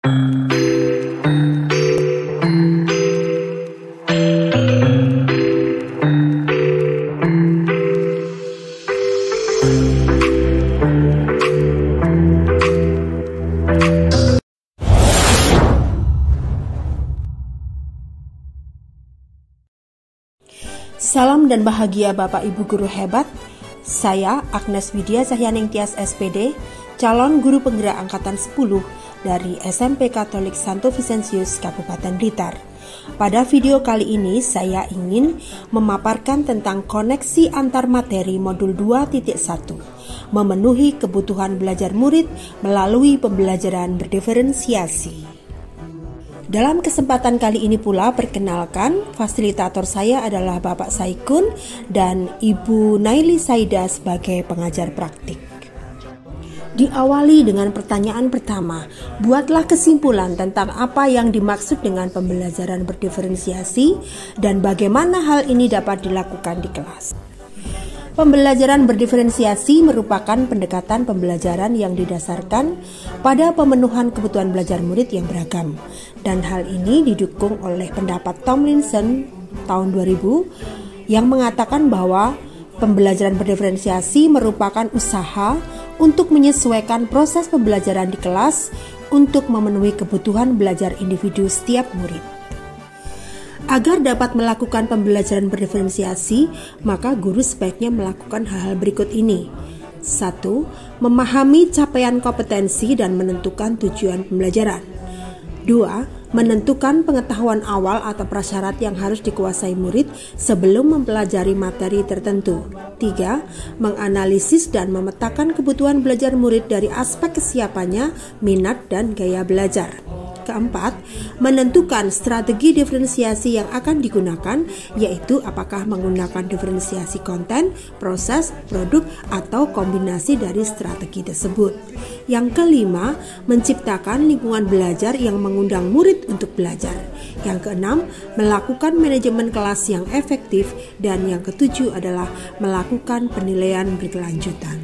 Salam dan bahagia Bapak Ibu Guru hebat. Saya Agnes Widya Cahyaning Tias SPD, calon guru penggerak angkatan 10 dari SMP Katolik Santo Vincentius Kabupaten Blitar. Pada video kali ini saya ingin memaparkan tentang koneksi antar materi modul 2.1, memenuhi kebutuhan belajar murid melalui pembelajaran berdiferensiasi. Dalam kesempatan kali ini pula, perkenalkan, fasilitator saya adalah Bapak Saikun dan Ibu Naili Saida sebagai pengajar praktik. Diawali dengan pertanyaan pertama, buatlah kesimpulan tentang apa yang dimaksud dengan pembelajaran berdiferensiasi dan bagaimana hal ini dapat dilakukan di kelas. Pembelajaran berdiferensiasi merupakan pendekatan pembelajaran yang didasarkan pada pemenuhan kebutuhan belajar murid yang beragam. Dan hal ini didukung oleh pendapat Tomlinson tahun 2000 yang mengatakan bahwa pembelajaran berdiferensiasi merupakan usaha untuk menyesuaikan proses pembelajaran di kelas untuk memenuhi kebutuhan belajar individu setiap murid. Agar dapat melakukan pembelajaran berdiferensiasi, maka guru sebaiknya melakukan hal-hal berikut ini. 1. Memahami capaian kompetensi dan menentukan tujuan pembelajaran. 2. Menentukan pengetahuan awal atau prasyarat yang harus dikuasai murid sebelum mempelajari materi tertentu. 3. Menganalisis dan memetakan kebutuhan belajar murid dari aspek kesiapannya, minat, dan gaya belajar. Keempat, menentukan strategi diferensiasi yang akan digunakan, yaitu apakah menggunakan diferensiasi konten, proses, produk, atau kombinasi dari strategi tersebut. Yang kelima, menciptakan lingkungan belajar yang mengundang murid untuk belajar. Yang keenam, melakukan manajemen kelas yang efektif. Dan yang ketujuh adalah melakukan penilaian berkelanjutan.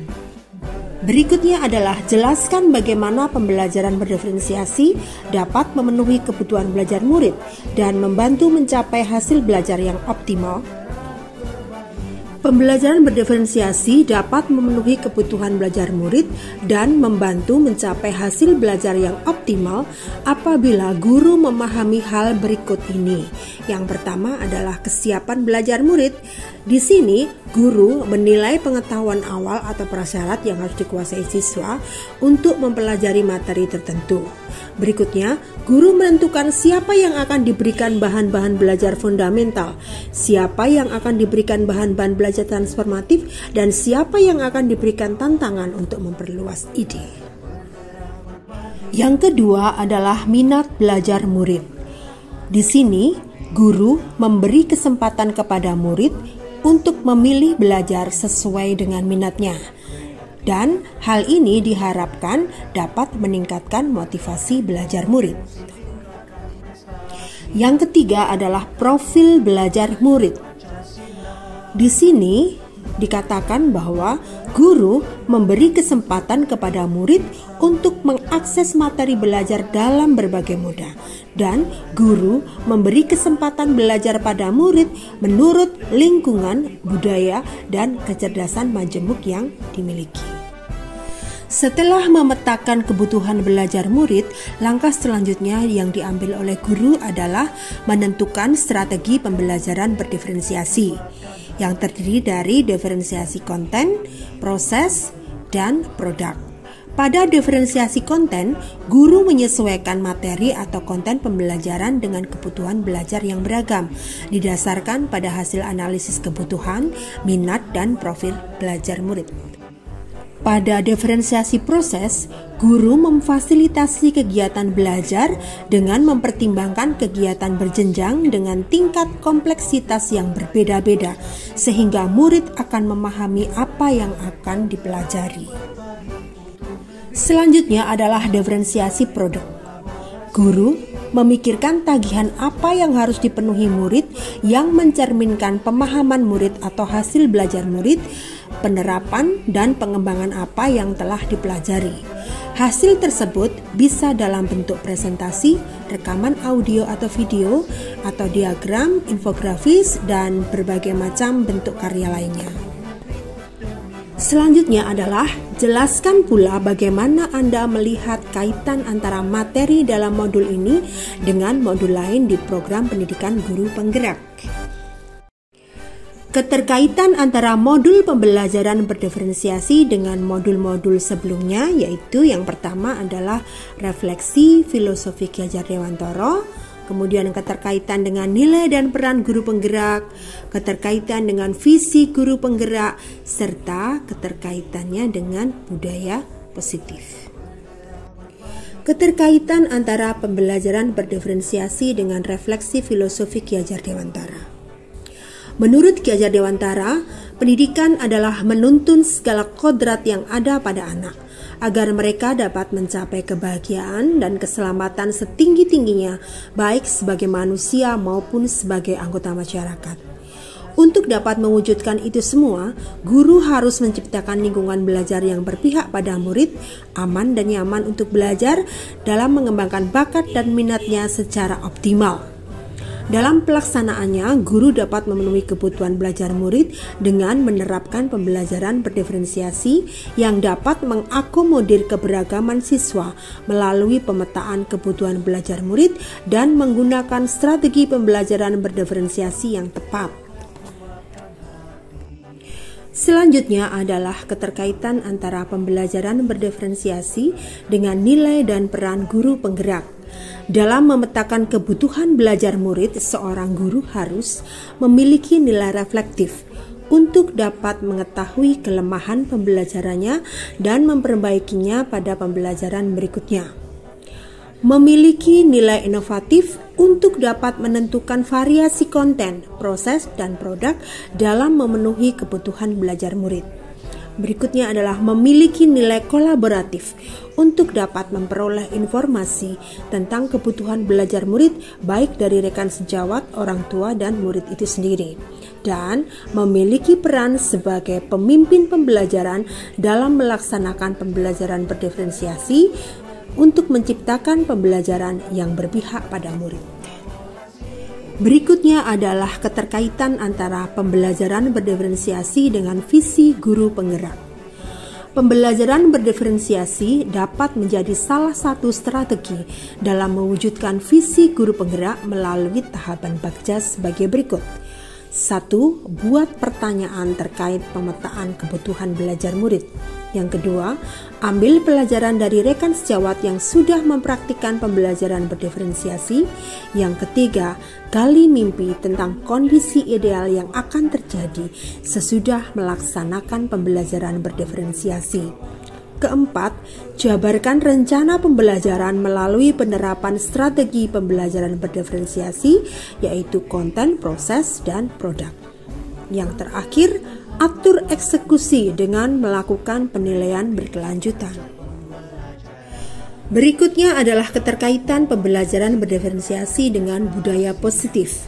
Berikutnya adalah jelaskan bagaimana pembelajaran berdiferensiasi dapat memenuhi kebutuhan belajar murid dan membantu mencapai hasil belajar yang optimal. Pembelajaran berdiferensiasi dapat memenuhi kebutuhan belajar murid dan membantu mencapai hasil belajar yang optimal apabila guru memahami hal berikut ini. Yang pertama adalah kesiapan belajar murid. Di sini, guru menilai pengetahuan awal atau prasyarat yang harus dikuasai siswa untuk mempelajari materi tertentu. Berikutnya, guru menentukan siapa yang akan diberikan bahan-bahan belajar fundamental, siapa yang akan diberikan bahan-bahan belajar transformatif, dan siapa yang akan diberikan tantangan untuk memperluas ide. Yang kedua adalah minat belajar murid. Di sini, guru memberi kesempatan kepada murid untuk memilih belajar sesuai dengan minatnya. Dan hal ini diharapkan dapat meningkatkan motivasi belajar murid. Yang ketiga adalah profil belajar murid. Di sini dikatakan bahwa guru memberi kesempatan kepada murid untuk mengakses materi belajar dalam berbagai moda, dan guru memberi kesempatan belajar pada murid menurut lingkungan, budaya, dan kecerdasan majemuk yang dimiliki. Setelah memetakan kebutuhan belajar murid, langkah selanjutnya yang diambil oleh guru adalah menentukan strategi pembelajaran berdiferensiasi yang terdiri dari diferensiasi konten, proses, dan produk. Pada diferensiasi konten, guru menyesuaikan materi atau konten pembelajaran dengan kebutuhan belajar yang beragam, didasarkan pada hasil analisis kebutuhan, minat, dan profil belajar murid. Pada diferensiasi proses, guru memfasilitasi kegiatan belajar dengan mempertimbangkan kegiatan berjenjang dengan tingkat kompleksitas yang berbeda-beda, sehingga murid akan memahami apa yang akan dipelajari. Selanjutnya adalah diferensiasi produk. Guru memikirkan tagihan apa yang harus dipenuhi murid yang mencerminkan pemahaman murid atau hasil belajar murid, penerapan dan pengembangan apa yang telah dipelajari. Hasil tersebut bisa dalam bentuk presentasi, rekaman audio atau video, atau diagram, infografis, dan berbagai macam bentuk karya lainnya. Selanjutnya adalah jelaskan pula bagaimana Anda melihat kaitan antara materi dalam modul ini dengan modul lain di program pendidikan guru penggerak. Keterkaitan antara modul pembelajaran berdiferensiasi dengan modul-modul sebelumnya, yaitu yang pertama adalah refleksi filosofi Ki Hajar Dewantara, kemudian keterkaitan dengan nilai dan peran guru penggerak, keterkaitan dengan visi guru penggerak, serta keterkaitannya dengan budaya positif. Keterkaitan antara pembelajaran berdiferensiasi dengan refleksi filosofi Ki Hajar Dewantara. Menurut Ki Hajar Dewantara, pendidikan adalah menuntun segala kodrat yang ada pada anak, agar mereka dapat mencapai kebahagiaan dan keselamatan setinggi-tingginya, baik sebagai manusia maupun sebagai anggota masyarakat. Untuk dapat mewujudkan itu semua, guru harus menciptakan lingkungan belajar yang berpihak pada murid, aman dan nyaman untuk belajar dalam mengembangkan bakat dan minatnya secara optimal. Dalam pelaksanaannya, guru dapat memenuhi kebutuhan belajar murid dengan menerapkan pembelajaran berdiferensiasi yang dapat mengakomodir keberagaman siswa melalui pemetaan kebutuhan belajar murid dan menggunakan strategi pembelajaran berdiferensiasi yang tepat. Selanjutnya adalah keterkaitan antara pembelajaran berdiferensiasi dengan nilai dan peran guru penggerak. Dalam memetakan kebutuhan belajar murid, seorang guru harus memiliki nilai reflektif untuk dapat mengetahui kelemahan pembelajarannya dan memperbaikinya pada pembelajaran berikutnya. Memiliki nilai inovatif untuk dapat menentukan variasi konten, proses, dan produk dalam memenuhi kebutuhan belajar murid. Berikutnya adalah memiliki nilai kolaboratif untuk dapat memperoleh informasi tentang kebutuhan belajar murid baik dari rekan sejawat, orang tua, dan murid itu sendiri. Dan memiliki peran sebagai pemimpin pembelajaran dalam melaksanakan pembelajaran berdiferensiasi untuk menciptakan pembelajaran yang berpihak pada murid. Berikutnya adalah keterkaitan antara pembelajaran berdiferensiasi dengan visi guru penggerak. Pembelajaran berdiferensiasi dapat menjadi salah satu strategi dalam mewujudkan visi guru penggerak melalui tahapan bagja sebagai berikut. 1. Buat pertanyaan terkait pemetaan kebutuhan belajar murid. Yang kedua, ambil pelajaran dari rekan sejawat yang sudah mempraktikkan pembelajaran berdiferensiasi. Yang ketiga, gali mimpi tentang kondisi ideal yang akan terjadi sesudah melaksanakan pembelajaran berdiferensiasi. Keempat, jabarkan rencana pembelajaran melalui penerapan strategi pembelajaran berdiferensiasi, yaitu konten, proses, dan produk. Yang terakhir, atur eksekusi dengan melakukan penilaian berkelanjutan. Berikutnya adalah keterkaitan pembelajaran berdiferensiasi dengan budaya positif.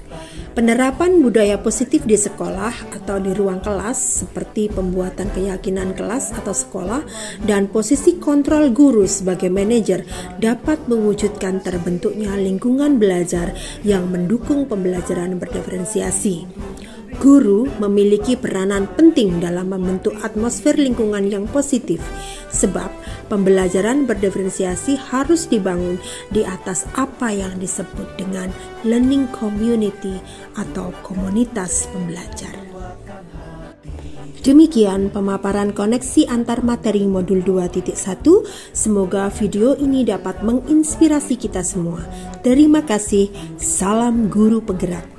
Penerapan budaya positif di sekolah atau di ruang kelas seperti pembuatan keyakinan kelas atau sekolah dan posisi kontrol guru sebagai manajer dapat mewujudkan terbentuknya lingkungan belajar yang mendukung pembelajaran berdiferensiasi. Guru memiliki peranan penting dalam membentuk atmosfer lingkungan yang positif, sebab pembelajaran berdiferensiasi harus dibangun di atas apa yang disebut dengan learning community atau komunitas pembelajar. Demikian pemaparan koneksi antar materi modul 2.1. Semoga video ini dapat menginspirasi kita semua. Terima kasih. Salam guru penggerak.